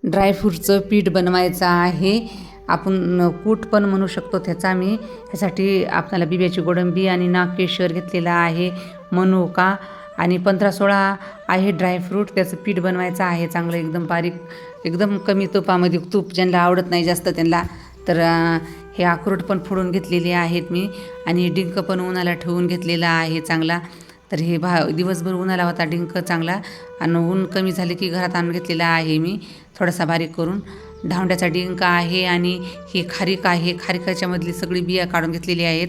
ड्रायफ्रूटचं पीठ बनवायचं आहे. आपण कूट पण म्हणू शकतो त्याचा. मी ह्यासाठी आपल्याला बिब्याची गोडंबी आणि नागकेशर घेतलेला आहे, मनुका आणि 15-16 आहे ड्रायफ्रूट. त्याचं पीठ बनवायचं आहे चांगलं एकदम बारीक, एकदम कमी तुपामध्ये. तूप ज्यांना आवडत नाही जास्त त्यांना तर हे अक्रोड पण फोडून घेतलेले आहेत मी, आणि डिंक पण उन्हाला ठेवून घेतलेला आहे चांगला. तर हे दिवसभर उन्हाला होता डिंक चांगला, आणि ऊन कमी झाले की घरात आणून घेतलेला आहे मी थोडासा बारीक करून. धावंड्याचा डिंक आहे, आणि ही खारीक आहे. खारीकाच्यामधली सगळी बिया काढून घेतलेली आहेत.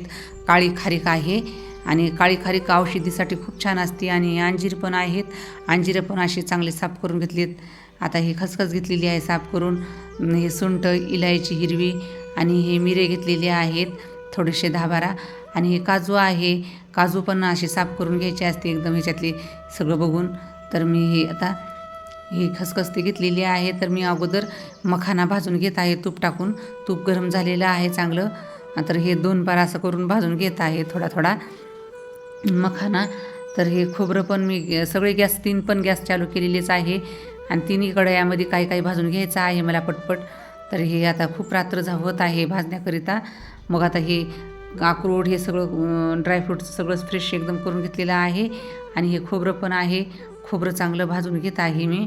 काळी खारीक आहे, आणि काळी खारीक औषधीसाठी खूप छान असते. आणि अंजीर पण आहेत, अंजिरं पण अशी चांगली साफ करून घेतलीत. आता ही खसखस घेतलेली आहे साफ करून. हे सुंठ, इलायची हिरवी, आणि हे मिरे घेतलेले आहेत थोडेसे 10-12, आणि हे काजू आहे. काजू पण असे साफ करून घ्यायचे असते एकदम ह्याच्यातली सगळं बघून. तर मी हे आता ही खसखसती घेतलेली आहे. तर मी अगोदर मखाना भाजून घेत आहे तूप टाकून. तूप गरम झालेलं आहे चांगलं. तर हे 2 बार असं करून भाजून घेत आहे थोडा थोडा मखाना. तर हे खोबरं पण मी सगळे गॅस 3 पण गॅस चालू केलेलेच आहे, आणि 3ही कढयामध्ये काही भाजून घ्यायचं आहे मला पटपट. तर हे आता खूप रात्र होत आहे भाजण्याकरिता. मग आता हे अक्रोड हे सगळं ड्रायफ्रूटचं सगळं फ्रेश एकदम करून घेतलेलं आहे, आणि हे खोबरं पण आहे. खोबरं चांगलं भाजून घेत आहे मी,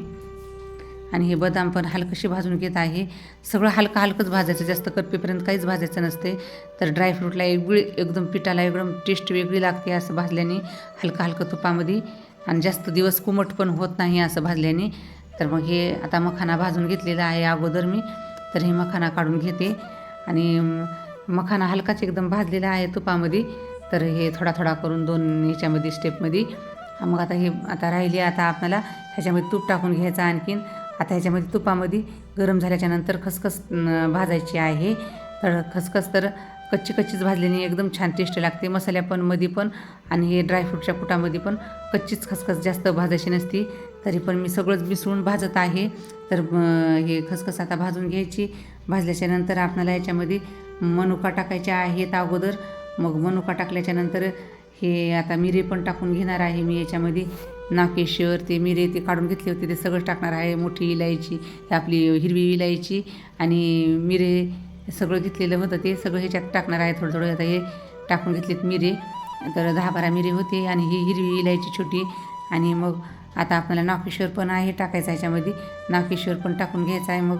आणि हे बदाम पण हलकशी भाजून घेत आहे. सगळं हलकंच भाजायचं, जास्त करपेपर्यंत काहीच भाजायचं नसते. तर ड्रायफ्रूटला एकदम पिठाला एकदम टेस्ट वेगळी लागते असं भाजल्याने, हलकं तुपामध्ये, आणि जास्त दिवस कुमट पण होत नाही असं भाजल्याने. तर मग हे आता मखाना भाजून घेतलेला आहे अगोदर मी. तर हे मखाना काढून घेते, आणि मखाना हलकाच एकदम भाजलेला आहे तुपामध्ये. तर हे थोडा करून 2 ह्याच्यामध्ये स्टेपमध्ये. मग आता राहिली आता आपल्याला ह्याच्यामध्ये तूप टाकून घ्यायचं आणखीन. आता ह्याच्यामध्ये तुपामध्ये गरम झाल्याच्यानंतर खसखस भाजायची आहे. तर खसखस तर कच्चीच भाजल्याने एकदम छान टेस्ट लागते मसाल्या पण मध्ये पण, आणि हे ड्रायफ्रूटच्या कुटामध्ये पण कच्चीच खसखस जास्त भाजायची नसती. तरी पण मी सगळंच मिसळून भाजत आहे. तर हे खसखस आता भाजून घ्यायची. भाजल्याच्यानंतर आपल्याला याच्यामध्ये मनुका टाकायच्या आहेत अगोदर. मग मनुका टाकल्याच्यानंतर हे आता मिरे पण टाकून घेणार आहे मी याच्यामध्ये. नागकेशर, ते मिरे ते काढून घेतले होते ते सगळं टाकणार आहे. मोठी इलायची, आपली हिरवी इलायची, आणि मिरे सगळं घेतलेलं होतं ते सगळं ह्याच्यात टाकणार आहे थोडं. आता हे टाकून घेतलेत मिरे. तर 10-12 मिरे होते, आणि ही हिरवी इलायची छोटी. आणि मग आता आपल्याला नागकेशर पण आहे टाकायचं ह्याच्यामध्ये. नागकेशर पण टाकून घ्यायचं आहे. मग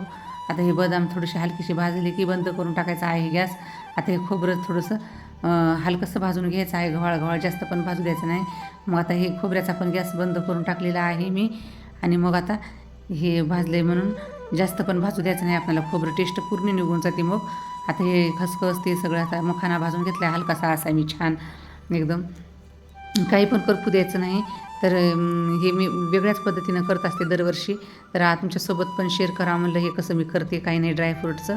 आता हे बदाम थोडेसे हलकीशी भाजले की बंद करून टाकायचं आहे गॅस. आता हे खोबरं थोडंसं हलकंसं भाजून घ्यायचं आहे, गव्हाळ जास्त पण भाजू द्यायचं नाही. मग आता हे खोबऱ्याचा पण गॅस बंद करून टाकलेला आहे मी. आणि मग आता हे भाजले म्हणून जास्त पण भाजू द्यायचं नाही आपल्याला, खोबरं टेस्ट पूर्ण निघून जाते. मग आता हे खसखस ते सगळं आता मखाना भाजून घेतला आहे हलकासा असा मी छान एकदम, काही पण करपू द्यायचं नाही. तर हे मी वेगळ्याच पद्धतीनं करत असते दरवर्षी. तर तुमच्यासोबत पण शेअर करा म्हणलं हे कसं मी करते काही नाही ड्रायफ्रूटचं.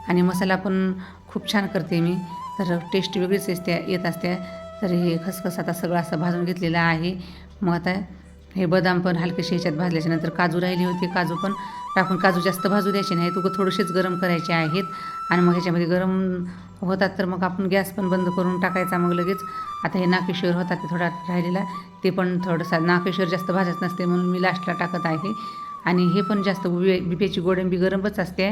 आणि मसाला पण खूप छान करते मी, तर टेस्ट वेगळीच येत असते. तर हे खसखस आता सगळं असं भाजून घेतलेलं आहे. मग आता हे बदाम पण हलकेसे ह्याच्यात भाजल्याच्यानंतर काजू राहिले होते, काजू पण टाकून, काजू जास्त भाजू द्यायचे नाहीत, थोडेसेच गरम करायचे आहेत. आणि मग ह्याच्यामध्ये गरम होतात तर मग आपण गॅस पण बंद करून टाकायचा मग लगेच. आता हे नागकेशर होता ते थोडा राहिलेला, ते पण थोडंसं नागकेशर जास्त भाजत नसते म्हणून मी लास्टला टाकत आहे. आणि हे पण जास्त बिब्याची गोडंबी गरमच असते,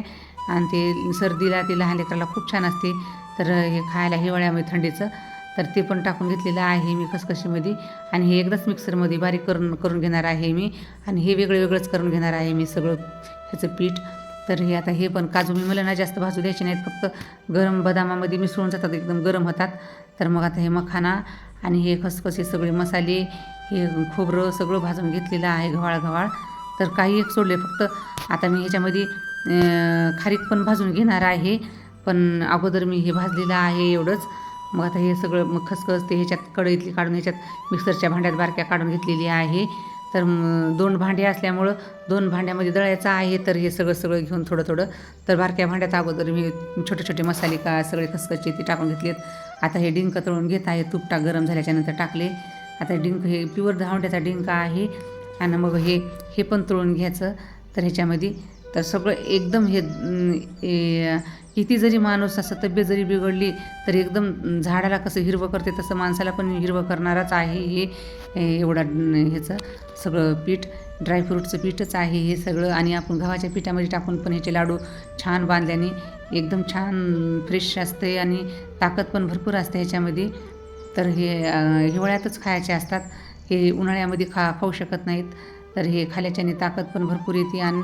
आणि ते सर्दीला ते लहान लेकराला खूप छान असते. तर हे खायला हिवाळ्यामध्ये थंडीचं, तर ते पण टाकून घेतलेलं आहे मी खसखशीमध्ये. आणि हे एकदाच मिक्सरमध्ये बारीक करून घेणार आहे मी, आणि हे वेगळंच करून घेणार आहे मी सगळं ह्याचं पीठ. तर हे आता हे पण काजू मी मला ना जास्त भाजू द्यायचे नाहीत, फक्त गरम बदामामध्ये मिसळून जातात, एकदम गरम होतात. तर मग आता हे मखाना आणि हे खसखस हे सगळे मसाले, हे खोबरं सगळं भाजून घेतलेलं आहे गव्हाळ. तर काही एक सोडले फक्त. आता मी ह्याच्यामध्ये खारीक पण भाजून घेणार आहे, पण अगोदर मी हे भाजलेलं आहे एवढंच. मग आता हे सगळं मग खसखस ते ह्याच्यात कढईतली काढून ह्याच्यात मिक्सरच्या भांड्यात बारक्या काढून घेतलेली आहे. तर 2 भांडे असल्यामुळं 2 भांड्यामध्ये दळायचं आहे. तर हे सगळं घेऊन थोडं तर बारक्या भांड्यात अगोदर मी छोटे मसाले सगळे खसखसचे ते टाकून घेतलेत. आता हे डिंक तळून घेत आहे, तूप गरम झाल्याच्यानंतर टाकले. आता डिंक हे प्युअर धावंड्याचा डिंक आहे, आणि मग हे पण तळून घ्यायचं. तर ह्याच्यामध्ये तर सगळं एकदम हे किती जरी माणूस असं तब्येत जरी बिघडली तर एकदम झाडाला कसं हिरवं करते तसं माणसाला पण हिरवं करणारच आहे हे एवढा ह्याचं सगळं पीठ. ड्रायफ्रूटचं पीठच आहे हे सगळं. आणि आपण गव्हाच्या पिठामध्ये टाकून पण ह्याचे लाडू छान बांधल्याने एकदम छान फ्रेश असते आणि ताकद पण भरपूर असते ह्याच्यामध्ये. तर हे हिवाळ्यातच खायचे असतात, हे उन्हाळ्यामध्ये खाऊ शकत नाहीत. तर हे खाल्ल्याच्याने ताकद पण भरपूर येते आणि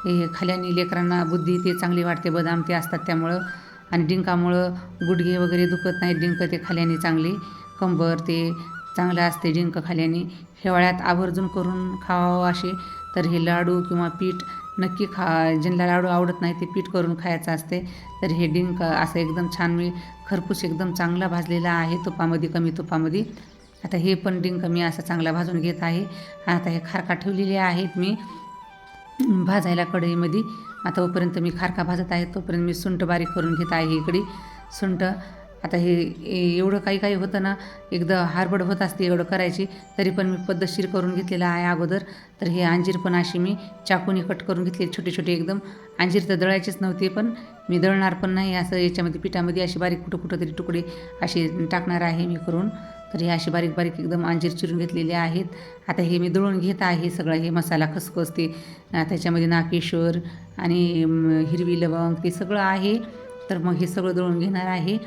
हे खाल्ल्याने लेकरांना बुद्धी ते चांगली वाढते. बदाम ते असतात त्यामुळं. आणि डिंकामुळं गुडघे वगैरे दुखत नाहीत. डिंक ते खाल्ल्याने चांगली कंबर ते चांगलं असते डिंक खाल्ल्याने. हिवाळ्यात आवर्जून करून खावावं असे. तर हे लाडू किंवा पीठ नक्की ज्यांना लाडू आवडत नाही ते पीठ करून खायचं असते. तर हे डिंक असं एकदम छान मी खरपूस एकदम चांगला भाजलेला आहे तुपामध्ये, कमी तुपामध्ये. आता हे पण डिंक मी असा चांगला भाजून घेत आहे. आता हे खारका ठेवलेले आहेत मी भाजायला कढईमध्ये. आता तोपर्यंत मी खारका भाजत आहे तोपर्यंत मी सुंठ बारीक करून घेत आहे इकडे. सुंठ आता हे एवढं काही होतं ना, एकदा हडबड होत असते एवढं करायची, तरी पण मी पद्धतशीर करून घेतलेलं आहे अगोदर. तर हे अंजीर पण अशी मी चाकूने कट करून घेतले छोटे छोटे एकदम. अंजीर तर दळायचेच नव्हते, पण मी दळणार पण नाही, असं याच्यामध्ये पिठामध्ये अशी बारीक कुठं तरी तुकडे असे टाकणार आहे मी करून. तर हे असे बारीक बारीक एकदम अंजीर चिरून घेतलेले आहेत. आता हे मी दळून घेत आहे सगळं. हे मसाला खसखस ते त्याच्यामध्ये नाकेश्वर आणि हिरवी लवंग ते सगळं आहे. तर मग हे सगळं दळून घेणार आहे.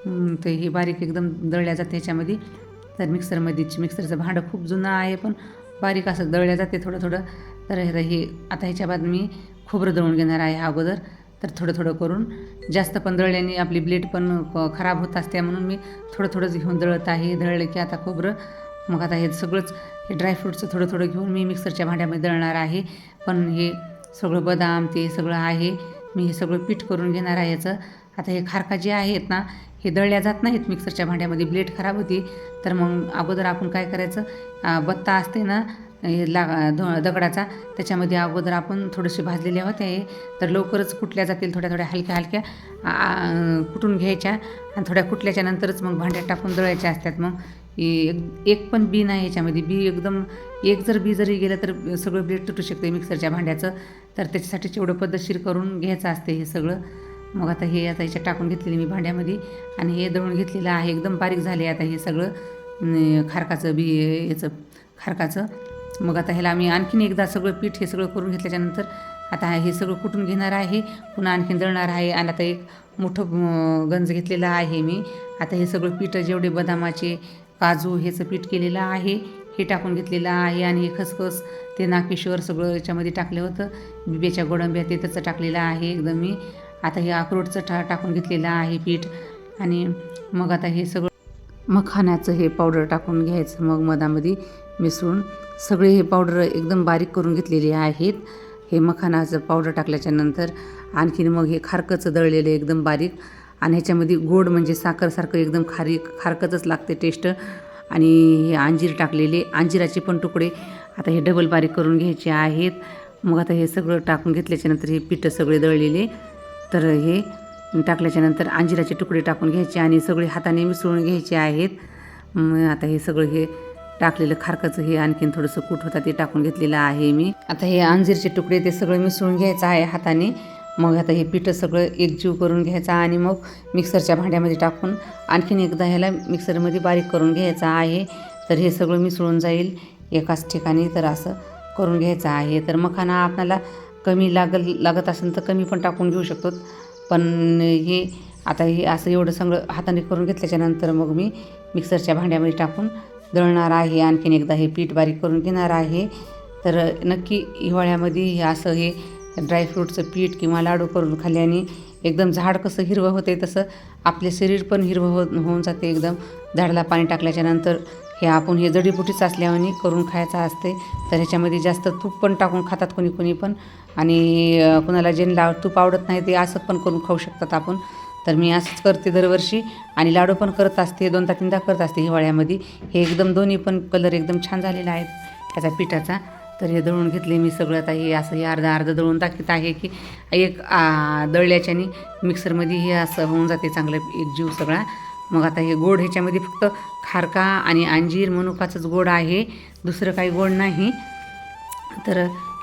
तर हे बारीक एकदम दळल्या जाते ह्याच्यामध्ये. तर मिक्सरचं भांडं खूप जुनं आहे, पण बारीक असं दळल्या जाते थोडं. तर हे आता ह्याच्या बाद मी खोबरं दळून घेणार आहे अगोदर. तर थोडं करून, जास्त पण दळल्याने आपली ब्लेड पण खराब होत असते, म्हणून मी थोडंच घेऊन दळत आहे. दळलं की आता खोबरं, मग आता हे सगळंच हे ड्रायफ्रूटचं थोडं घेऊन मी मिक्सरच्या भांड्यामध्ये दळणार आहे. पण हे सगळं बदाम ते सगळं आहे, मी हे सगळं पीठ करून घेणार आहे याचं. आता हे खारका जे आहेत ना, हे दळल्या जात नाहीत मिक्सरच्या भांड्यामध्ये, ब्लेड खराब होती. तर मग अगोदर आपण काय करायचं, बत्ता असते ना हे दगडाचा, त्याच्यामध्ये अगोदर आपण थोडेसे भाजलेले होते आहे. तर लवकरच कुटल्या जातील, थोड्या हलक्या कुटून घ्यायच्या आणि थोड्या कुटल्याच्या नंतरच मग भांड्यात टाकून दळायच्या असतात. मग एक पण बी नाही ह्याच्यामध्ये, बी एकदम एक जर बी जरी गेलं तर सगळं ब्लेड तुटू शकते मिक्सरच्या भांड्याचं. तर त्याच्यासाठी एवढं पद्धतशीर करून घ्यायचं असते हे सगळं. मग आता ह्याच्यात टाकून घेतलेलं मी भांड्यामध्ये आणि हे दळून घेतलेलं आहे. एकदम बारीक झाले आता हे सगळं खारकाचं. मग आता ह्याला मी आणखीन एकदा सगळं पीठ हे सगळं करून घेतल्याच्यानंतर आता हे सगळं कुटून घेणार आहे, पुन्हा आणखीन दळणार आहे. आणि आता एक मोठं गंज घेतलेलं आहे मी. आता हे सगळं पीठ जेवढे बदामाचे, काजू ह्याचं पीठ केलेलं आहे हे टाकून घेतलेलं आहे. आणि हे खसखस ते नाकेश्वर सगळं याच्यामध्ये टाकलं होतं. बिब्याच्या गोडंब्या ते त्याचं टाकलेलं आहे एकदम मी. आता हे अक्रोडचं टाकून घेतलेलं आहे पीठ. आणि मग आता हे सगळं मखाण्याचं हे पावडर टाकून घ्यायचं. मग मधामध्ये मिसळून सगळे हे पावडर एकदम बारीक करून घेतलेले आहेत. हे मखानाचं पावडर टाकल्याच्यानंतर आणखीन मग हे खारकचं दळलेलं एकदम बारीक. आणि ह्याच्यामध्ये गोड म्हणजे साखरसारखं एकदम खारकचंच लागते टेस्ट. आणि हे अंजीर टाकलेले, अंजिराचे पण तुकडे आता हे डबल बारीक करून घ्यायचे आहेत. मग आता हे सगळं टाकून घेतल्याच्यानंतर हे पीठ सगळे दळलेले, तर हे टाकल्याच्यानंतर अंजिराचे तुकडे टाकून घ्यायचे आणि सगळे हाताने मिसळून घ्यायचे आहेत. आता हे सगळं हे टाकलेलं खारकाचं हे आणखीन थोडंसं कूट होता ते टाकून घेतलेलं आहे मी. आता हे अंजीरचे तुकडे ते सगळं मिसळून घ्यायचं आहे हाताने. मग आता हे पीठ सगळं एकजीव करून घ्यायचं आणि मग मिक्सरच्या भांड्यामध्ये टाकून आणखीन एकदा ह्याला मिक्सरमध्ये बारीक करून घ्यायचं आहे. तर हे सगळं मिसळून जाईल एकाच ठिकाणी. तर असं करून घ्यायचं आहे. तर मखाना आपल्याला कमी लागत असेल तर कमी पण टाकून घेऊ शकतो. पण हे आता हे असं एवढं सगळं हाताने करून घेतल्याच्यानंतर मग मी मिक्सरच्या भांड्यामध्ये टाकून दळणार आहे. आणखीन एकदा हे पीठ बारीक करून घेणार आहे. तर नक्की हिवाळ्यामध्ये हे असं हे ड्रायफ्रूटचं पीठ किंवा लाडू करून खाल्ल्याने एकदम झाड कसं हिरवं होते तसं आपले शरीर पण हिरवं होऊन जाते एकदम. झाडाला पाणी टाकल्याच्यानंतर हे आपण हे जडीबुटीच असल्याने करून खायचं असते. तर ह्याच्यामध्ये जास्त तूप पण टाकून खातात कोणी पण. आणि कोणाला ज्यांना तूप आवडत नाही ते असं पण करून खाऊ शकतात आपण. तर मी असंच करते दरवर्षी. आणि लाडू पण करत असते, 2-3दा करत असते हिवाळ्यामध्ये. हे एकदम दोन्ही पण कलर एकदम छान झालेला आहे त्याचा पिठाचा. तर हे दळून घेतले मी सगळं. आता हे असं हे अर्धा दळून टाकत आहे की एक दळल्याच्याने मिक्सरमध्ये हे असं होऊन जाते चांगलं एकजीव सगळा. मग आता हे गोड ह्याच्यामध्ये फक्त खारका आणि अंजीर मनुकाचंच गोड आहे, दुसरं काही गोड नाही. तर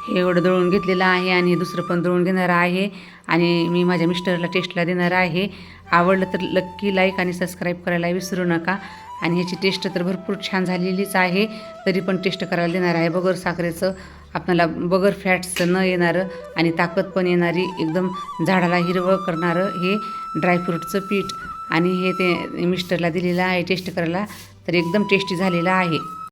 हे एवढं दळून घेतलेलं आहे आणि दुसरं पण दळून घेणार आहे. आणि मी माझ्या मिस्टरला टेस्टला देणार आहे. आवडलं तर नक्की लाईक आणि सबस्क्राईब करायला विसरू नका. आणि ह्याची टेस्ट तर भरपूर छान झालेलीच आहे, तरी पण टेस्ट करायला देणार आहे. बगर साखरेचं आपल्याला बगर फॅट्स न येणारं आणि ताकद पण येणारी एकदम झाडाला हिरवं करणारं हे ड्रायफ्रूटचं पीठ आणि हे ते मिस्टरला दिलेलं आहे टेस्ट करायला. तर एकदम टेस्टी झालेलं आहे.